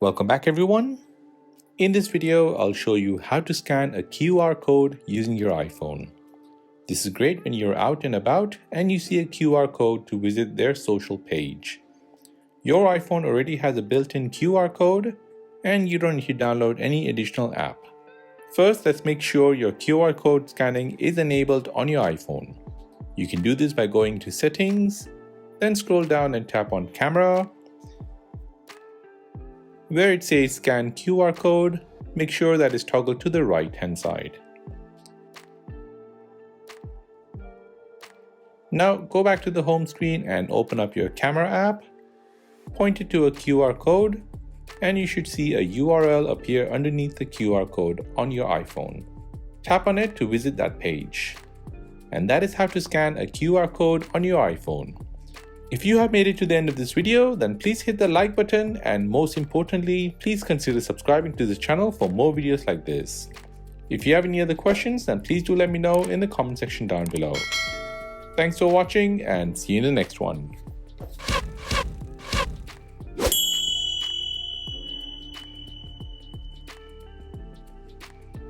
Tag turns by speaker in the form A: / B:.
A: Welcome back everyone. In this video, I'll show you how to scan a QR code using your iPhone. This is great when you're out and about and you see a QR code to visit their social page. Your iPhone already has a built-in QR code and you don't need to download any additional app. First, let's make sure your QR code scanning is enabled on your iPhone. You can do this by going to Settings, then scroll down and tap on Camera. Where it says Scan QR Code, make sure that is toggled to the right-hand side. Now go back to the home screen and open up your camera app, point it to a QR code, and you should see a URL appear underneath the QR code on your iPhone. Tap on it to visit that page. And that is how to scan a QR code on your iPhone. If you have made it to the end of this video, then please hit the like button and most importantly, please consider subscribing to this channel for more videos like this. If you have any other questions, then please do let me know in the comment section down below. Thanks for watching and see you in the next one.